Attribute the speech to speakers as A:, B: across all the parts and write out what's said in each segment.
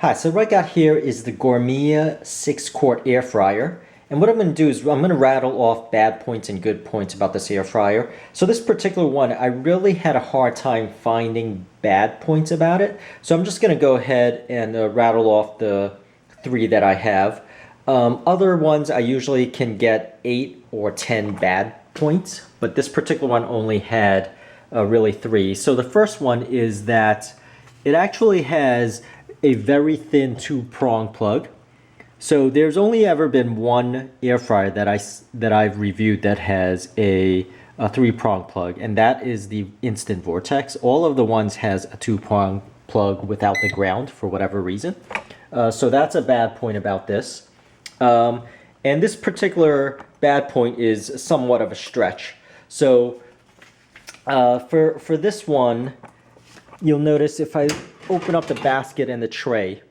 A: Hi, so what I got here is the Gourmia 6-quart air fryer. And what I'm going to do is I'm going to rattle off bad points and good points about this air fryer. So this particular one, I really had a hard time finding bad points about it. So I'm just going to go ahead and rattle off the 3 that I have. Other ones I usually can get 8 or 10 bad points, but this particular one only had really 3. So the first one is that it actually has a very thin 2-prong plug. So there's only ever been one air fryer that I've reviewed that has a 3-prong plug, and that is the Instant Vortex. All of the ones has a 2-prong plug without the ground for whatever reason. So that's a bad point about this. And this particular bad point is somewhat of a stretch. So for this one, you'll notice if I open up the basket and the tray,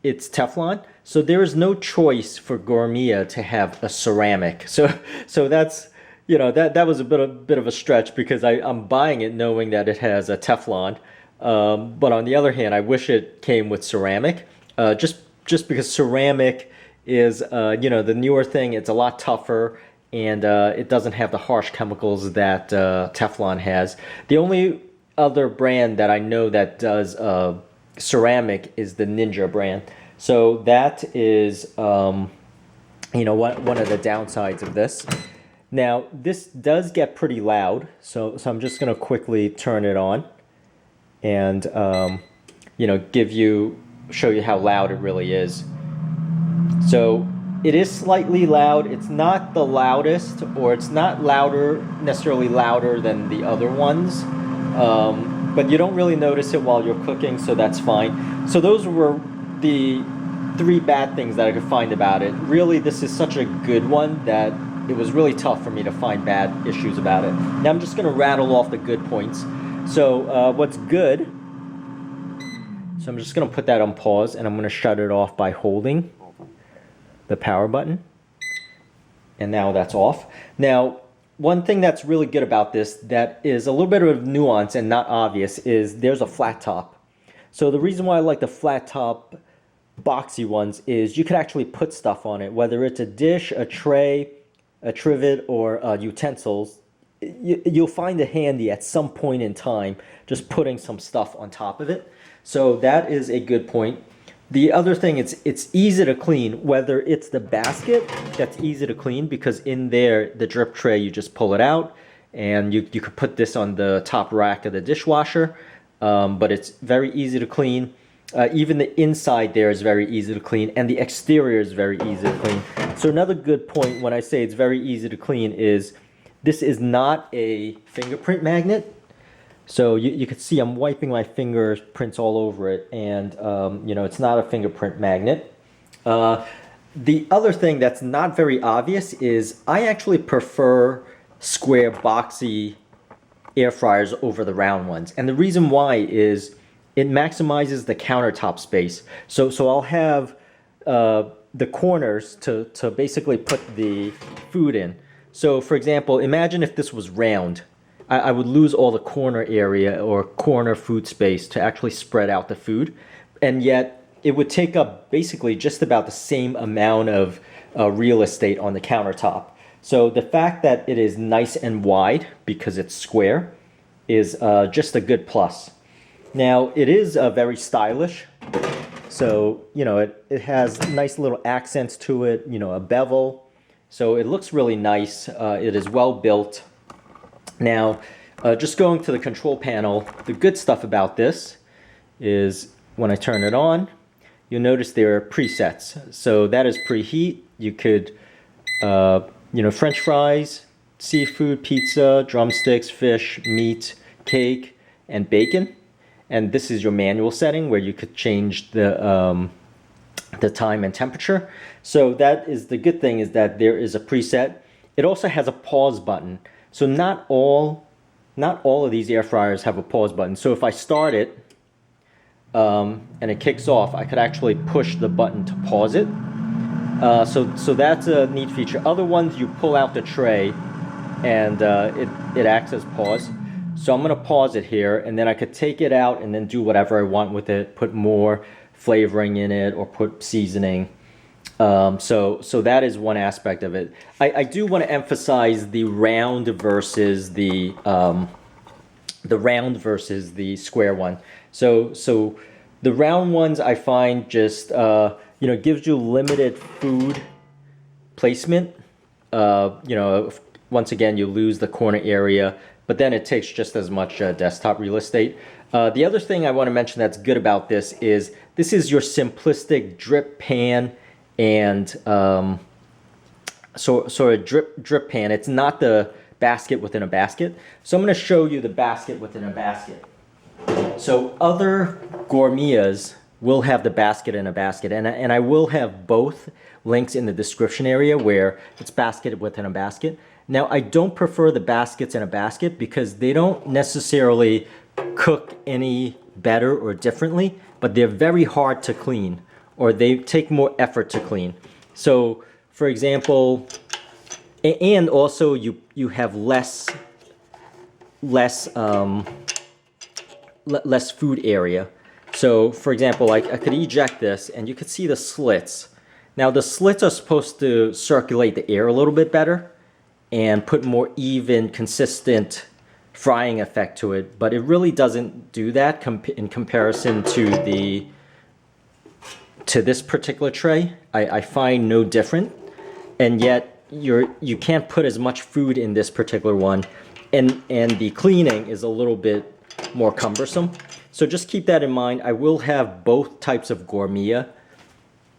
A: it's Teflon. So there is no choice for Gourmia to have a ceramic. So that's, that was a bit of a stretch because I'm buying it knowing that it has a Teflon. But on the other hand, I wish it came with ceramic. Just because ceramic is, the newer thing. It's a lot tougher, and it doesn't have the harsh chemicals that Teflon has. The only other brand that I know that does ceramic is the Ninja brand. So that is, one of the downsides of this. Now, this does get pretty loud, so I'm just going to quickly turn it on and, show you how loud it really is. So it is slightly loud. It's not the loudest, or it's not necessarily louder than the other ones. But you don't really notice it while you're cooking, so that's fine. So those were the 3 bad things that I could find about it. Really, this is such a good one that it was really tough for me to find bad issues about it. Now I'm just going to rattle off the good points. So what's good, so I'm just going to put that on pause, and I'm going to shut it off by holding the power button. And now that's off. Now, one thing that's really good about this that is a little bit of nuance and not obvious is there's a flat top. So the reason why I like the flat top boxy ones is you could actually put stuff on it, whether it's a dish, a tray, a trivet, or utensils. You'll find it handy at some point in time just putting some stuff on top of it. So that is a good point. The other thing, it's easy to clean, whether it's the basket that's easy to clean because in there, the drip tray, you just pull it out and you could put this on the top rack of the dishwasher, but it's very easy to clean. Even the inside there is very easy to clean, and the exterior is very easy to clean. So another good point when I say it's very easy to clean is this is not a fingerprint magnet. So you can see I'm wiping my fingerprints all over it, and it's not a fingerprint magnet. The other thing that's not very obvious is I actually prefer square boxy air fryers over the round ones. And the reason why is it maximizes the countertop space. So I'll have the corners to basically put the food in. So for example, imagine if this was round. I would lose all the corner area or corner food space to actually spread out the food. And yet it would take up basically just about the same amount of real estate on the countertop. So the fact that it is nice and wide because it's square is just a good plus. Now it is very stylish. So, it has nice little accents to it, a bevel. So it looks really nice. It is well built. Now, just going to the control panel, the good stuff about this is when I turn it on, you'll notice there are presets. So that is preheat. You could, French fries, seafood, pizza, drumsticks, fish, meat, cake, and bacon. And this is your manual setting where you could change the time and temperature. So that is the good thing, is that there is a preset. It also has a pause button. So not all of these air fryers have a pause button. So if I start it and it kicks off, I could actually push the button to pause it. So that's a neat feature. Other ones, you pull out the tray and it acts as pause. So I'm going to pause it here, and then I could take it out and then do whatever I want with it, put more flavoring in it or put seasoning. So that is one aspect of it. I do want to emphasize the round versus the square one. So the round ones I find just gives you limited food placement. Once again, you lose the corner area, but then it takes just as much desktop real estate. The other thing I want to mention that's good about this is your simplistic drip pan and sort of drip pan. It's not the basket within a basket. So I'm going to show you the basket within a basket. So other Gourmias will have the basket in a basket, and I will have both links in the description area where it's basket within a basket. Now, I don't prefer the baskets in a basket because they don't necessarily cook any better or differently, but they're very hard to clean, or they take more effort to clean. So, for example, and also you have less food area. So, for example, I could eject this, and you could see the slits. Now, the slits are supposed to circulate the air a little bit better and put more even, consistent frying effect to it, but it really doesn't do that in comparison to this particular tray. I find no different, and yet you can't put as much food in this particular one, and the cleaning is a little bit more cumbersome. So just keep that in mind. I will have both types of Gourmia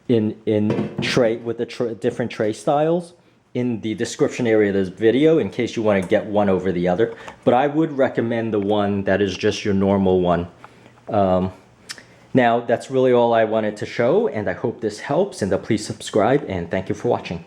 A: in tray with the different tray styles in the description area of this video in case you want to get one over the other. But I would recommend the one that is just your normal one. Now, that's really all I wanted to show, and I hope this helps, and please subscribe, and thank you for watching.